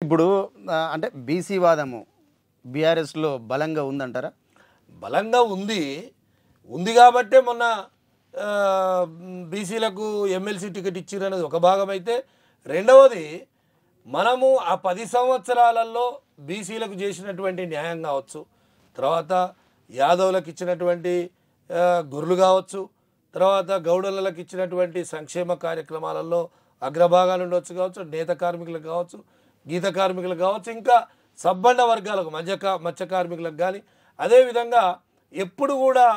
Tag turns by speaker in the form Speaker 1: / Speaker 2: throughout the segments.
Speaker 1: ఇప్పుడు అంటే బీసీ వాదము బీఆర్ఎస్లో బలంగా ఉందంటారా?
Speaker 2: బలంగా ఉంది కాబట్టే మొన్న బీసీలకు ఎమ్మెల్సీ టికెట్ ఇచ్చిరనేది ఒక భాగం అయితే, రెండవది మనము ఆ 10 సంవత్సరాలలో బీసీలకు చేసినటువంటి న్యాయం కావచ్చు, తర్వాత యాదవులకు ఇచ్చినటువంటి గొర్రెలు కావచ్చు, తర్వాత గౌడలకు ఇచ్చినటువంటి సంక్షేమ కార్యక్రమాలలో అగ్రభాగాలు ఉండొచ్చు కావచ్చు, నేత కార్మికులకు కావచ్చు, గీత కార్మికులకు కావచ్చు, ఇంకా సబ్బండ వర్గాలకు మత్స్య కార్మికులకు కానీ, అదేవిధంగా ఎప్పుడు కూడా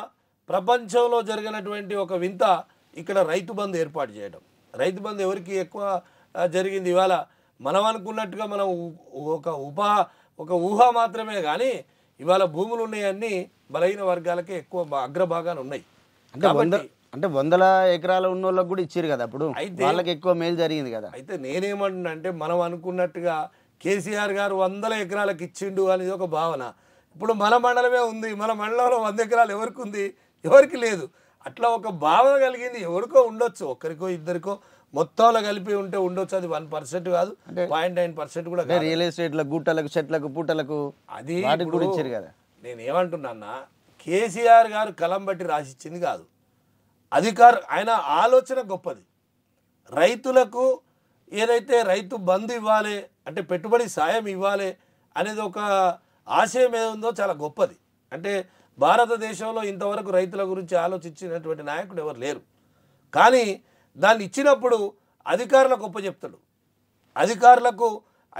Speaker 2: ప్రపంచంలో జరిగినటువంటి ఒక వింత ఇక్కడ రైతు బంధు ఏర్పాటు చేయడం. రైతు బంధు ఎవరికి ఎక్కువ జరిగింది? ఇవాళ మనం అనుకున్నట్టుగా మనం ఒక ఊహ మాత్రమే కానీ ఇవాళ భూములు ఉన్నాయన్నీ బలహీన వర్గాలకే ఎక్కువ అగ్రభాగాలు ఉన్నాయి.
Speaker 1: అంటే 100 ఎకరాలు ఉన్న వాళ్ళకి కూడా ఇచ్చారు కదా, అప్పుడు వాళ్ళకి ఎక్కువ మేలు జరిగింది కదా.
Speaker 2: అయితే నేనేమంటున్నా అంటే, మనం అనుకున్నట్టుగా కేసీఆర్ గారు 100 ఎకరాలకు ఇచ్చిండు అనేది ఒక భావన. ఇప్పుడు మన మండలమే ఉంది, మన మండలంలో 100 ఎకరాలు ఎవరికి ఉంది? ఎవరికి లేదు. అట్లా ఒక భావన కలిగింది. ఎవరికో ఉండొచ్చు, ఒక్కరికో ఇద్దరికో, మొత్తంలో కలిపి ఉంటే ఉండొచ్చు. అది 1% కాదు, 0.9% కూడా కాదు.
Speaker 1: రియల్ ఎస్టేట్ల గుట్టలకు, చెట్లకు, పుట్టలకు
Speaker 2: అది
Speaker 1: కూడా ఇచ్చారు కదా.
Speaker 2: నేను ఏమంటున్నా, కేసీఆర్ గారు కలం బట్టి రాసిచ్చింది కాదు. ఆయన ఆలోచన గొప్పది. రైతులకు ఏదైతే రైతు బంధు ఇవ్వాలి అంటే పెట్టుబడి సాయం ఇవ్వాలి అనేది ఒక ఆశయం ఏముందో చాలా గొప్పది. అంటే భారతదేశంలో ఇంతవరకు రైతుల గురించి ఆలోచించినటువంటి నాయకుడు ఎవరు లేరు. కానీ దాన్ని ఇచ్చినప్పుడు అధికారులకు చెప్తాడు. అధికారులకు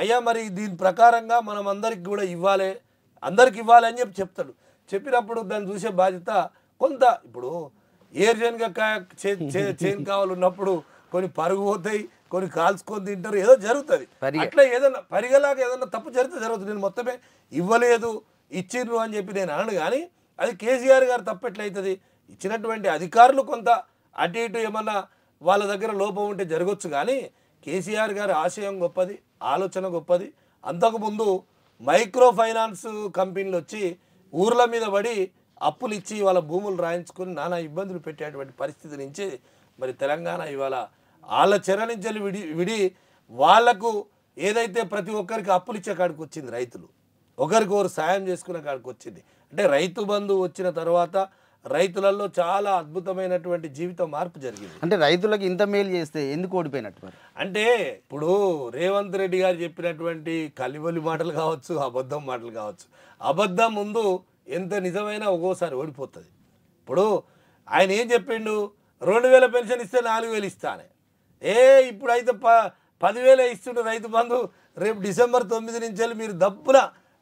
Speaker 2: అయ్యా మరి దీని ప్రకారంగా మనం అందరికి కూడా అందరికి ఇవ్వాలి అని చెప్తాడు. చెప్పినప్పుడు దాన్ని చూసే బాధ్యత కొంత. ఇప్పుడు ఏర్జన్గా చేను కావాలి ఉన్నప్పుడు కొన్ని పరుగు పోతాయి, కొన్ని కాల్చుకొని తింటారు, ఏదో జరుగుతుంది. అట్లా ఏదన్నా పరిగలాగా ఏదన్నా తప్పు జరుగుతుంది. నేను మొత్తమే ఇవ్వలేదు ఇచ్చిండ్రు అని చెప్పి నేను అనను. కానీ అది కేసీఆర్ గారు తప్పెట్లయితుంది. ఇచ్చినటువంటి అధికారులు కొంత అటు ఇటు ఏమన్నా వాళ్ళ దగ్గర లోపం ఉంటే జరగవచ్చు. కానీ కేసీఆర్ గారి ఆశయం గొప్పది, ఆలోచన గొప్పది. అంతకుముందు మైక్రో ఫైనాన్స్ కంపెనీలు వచ్చి ఊర్ల మీద పడి అప్పులు ఇచ్చి వాళ్ళ భూములు రాయించుకొని నానా ఇబ్బందులు పెట్టేటువంటి పరిస్థితి నుంచి మరి తెలంగాణ ఇవాళ వాళ్ళ చెర నుంచి విడి వాళ్లకు ఏదైతే ప్రతి ఒక్కరికి అప్పులు ఇచ్చే కాడికి వచ్చింది. రైతులు ఒకరికొకరు సాయం చేసుకునే కాడికి వచ్చింది. అంటే రైతు బంధు వచ్చిన తర్వాత రైతులలో చాలా అద్భుతమైనటువంటి జీవిత మార్పు జరిగింది.
Speaker 1: అంటే రైతులకు ఇంత మేలు చేస్తే ఎందుకు ఓడిపోయినట్టు?
Speaker 2: అంటే ఇప్పుడు రేవంత్ రెడ్డి గారు చెప్పినటువంటి కలివలి మాటలు కావచ్చు, అబద్ధం మాటలు కావచ్చు. అబద్ధం ముందు ఎంత నిజమైనా ఒక్కోసారి ఓడిపోతుంది. ఇప్పుడు ఆయన ఏం చెప్పిండు? 2000 పెన్షన్ ఇస్తే 4000 ఇస్తానే. ఇప్పుడు అయితే 10,000 ఇస్తుండే రైతు బంధు. రేపు డిసెంబర్ 9 నుంచి మీరు దప్పున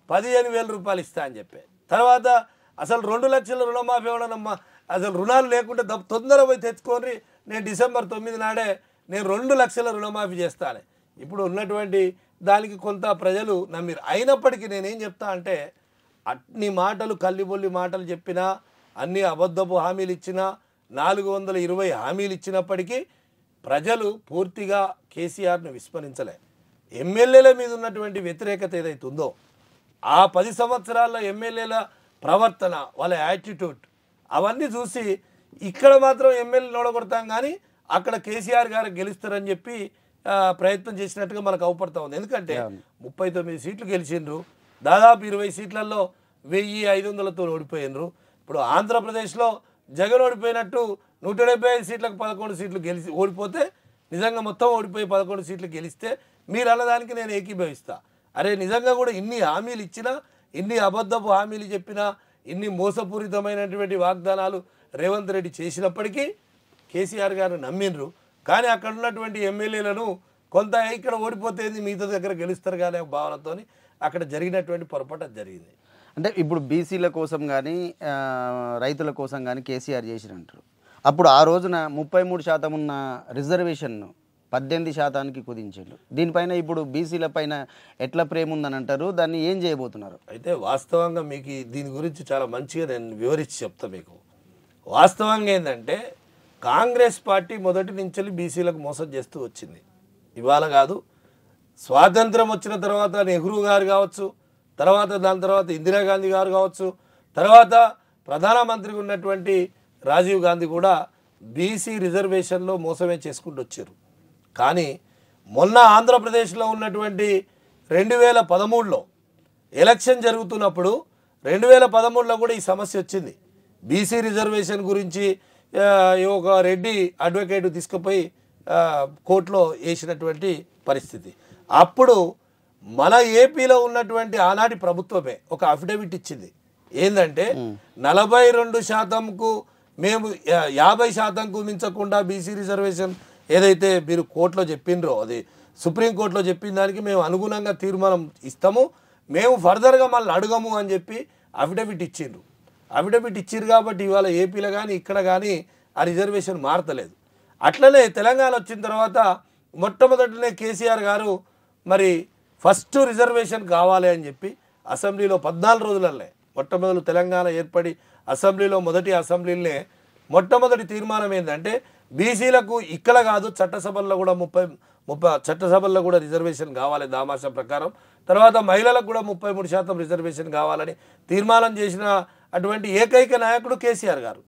Speaker 2: 15,000 రూపాయలు ఇస్తా అని చెప్పి, తర్వాత అసలు 2 లక్షల రుణమాఫీ ఇవ్వడమ్మా, అసలు రుణాలు లేకుంటే తొందరగా పోయి తెచ్చుకొని నేను డిసెంబర్ 9 నాడే నేను 2 లక్షల రుణమాఫీ చేస్తాను. ఇప్పుడు ఉన్నటువంటి దానికి కొంత ప్రజలు నమ్మిరు. అయినప్పటికీ నేనేం చెప్తా అంటే, అన్ని మాటలు కల్లిబొల్లి మాటలు చెప్పినా, అన్ని అబద్ధపు హామీలు ఇచ్చినా, 420 హామీలు ఇచ్చినప్పటికీ ప్రజలు పూర్తిగా కేసీఆర్ను విస్మరించలే. ఎమ్మెల్యేల మీద ఉన్నటువంటి వ్యతిరేకత ఏదైతే ఉందో, ఆ 10 సంవత్సరాల్లో ఎమ్మెల్యేల ప్రవర్తన, వాళ్ళ యాటిట్యూడ్ అవన్నీ చూసి ఇక్కడ మాత్రం ఎమ్మెల్యేలు నోడగొడతాం కానీ అక్కడ కేసీఆర్ గారు గెలుస్తారని చెప్పి ప్రయత్నం చేసినట్టుగా మనకు అవపడతా ఉంది. ఎందుకంటే 39 సీట్లు గెలిచిండ్రు, దాదాపు 20 సీట్లలో 1500తో ఓడిపోయినరు. ఇప్పుడు ఆంధ్రప్రదేశ్లో జగన్ ఓడిపోయినట్టు 175 సీట్లకు 11 సీట్లు ఓడిపోతే, నిజంగా మొత్తం ఓడిపోయి 11 సీట్లు గెలిస్తే మీరు అన్నదానికి నేను ఏకీభవిస్తా. అరే నిజంగా కూడా ఇన్ని హామీలు ఇచ్చినా, ఇన్ని అబద్ధపు హామీలు చెప్పినా, ఇన్ని మోసపూరితమైనటువంటి వాగ్దానాలు రేవంత్ రెడ్డి చేసినప్పటికీ కేసీఆర్ గారు నమ్మిండ్రు. కానీ అక్కడ ఉన్నటువంటి ఎమ్మెల్యేలను కొంత ఇక్కడ ఓడిపోతే మిగతా దగ్గర గెలుస్తారు కానీ భావనతో అక్కడ జరిగినటువంటి పొరపాటు జరిగింది.
Speaker 1: అంటే ఇప్పుడు బీసీల కోసం కానీ రైతుల కోసం కానీ కేసీఆర్ చేసినంటారు. అప్పుడు ఆ రోజున 33% ఉన్న రిజర్వేషన్ను 18% కుదించారు. దీనిపైన ఇప్పుడు బీసీల పైన ఎట్లా ప్రేమ ఉందని అంటారు, దాన్ని ఏం చేయబోతున్నారు?
Speaker 2: అయితే వాస్తవంగా మీకు దీని గురించి చాలా మంచిగా నేను వివరించి చెప్తా మీకు. వాస్తవంగా ఏంటంటే, కాంగ్రెస్ పార్టీ మొదటి నుంచి బీసీలకు మోసం చేస్తూ వచ్చింది. ఇవాళ కాదు, స్వాతంత్రం వచ్చిన తర్వాత నెహ్రూ గారు కావచ్చు, దాని తర్వాత ఇందిరాగాంధీ గారు కావచ్చు, తర్వాత ప్రధానమంత్రిగా ఉన్నటువంటి రాజీవ్ గాంధీ కూడా బీసీ రిజర్వేషన్లో మోసమే చేసుకుంటూ వచ్చారు. కానీ మొన్న ఆంధ్రప్రదేశ్లో ఉన్నటువంటి 2013లో ఎలక్షన్ జరుగుతున్నప్పుడు 2013లో కూడా ఈ సమస్య వచ్చింది. బీసీ రిజర్వేషన్ గురించి ఒక రెడ్డి అడ్వకేట్ తీసుకుపోయి కోర్టులో వేసినటువంటి పరిస్థితి. అప్పుడు మన ఏపీలో ఉన్నటువంటి ఆనాటి ప్రభుత్వమే ఒక అఫిడవిట్ ఇచ్చింది. ఏంటంటే 42%కు మేము 50%కు మించకుండా బీసీ రిజర్వేషన్ ఏదైతే మీరు కోర్టులో చెప్పిండ్రో, అది సుప్రీంకోర్టులో చెప్పిన దానికి మేము అనుగుణంగా తీర్మానం ఇస్తాము, మేము ఫర్దర్గా మళ్ళీ అడగము అని చెప్పి అఫిడవిట్ ఇచ్చిండ్రు. అఫిడవిట్ ఇచ్చిర్రు కాబట్టి ఇవాళ ఏపీలో కానీ ఇక్కడ కానీ ఆ రిజర్వేషన్ మారతలేదు. అట్లనే తెలంగాణ వచ్చిన తర్వాత మొట్టమొదటినే కేసీఆర్ గారు మరి ఫస్ట్ రిజర్వేషన్ కావాలి అని చెప్పి అసెంబ్లీలో 14 రోజులనే మొట్టమొదటి తెలంగాణ ఏర్పడి అసెంబ్లీలో మొదటి అసెంబ్లీలోనే మొట్టమొదటి తీర్మానం ఏంటంటే బీసీలకు ఇక్కడ కాదు చట్టసభల్లో కూడా 30 చట్టసభల్లో కూడా రిజర్వేషన్ కావాలి దామాషా ప్రకారం. తర్వాత మహిళలకు కూడా 33% రిజర్వేషన్ కావాలని తీర్మానం చేసిన అటువంటి ఏకైక నాయకుడు కేసీఆర్ గారు.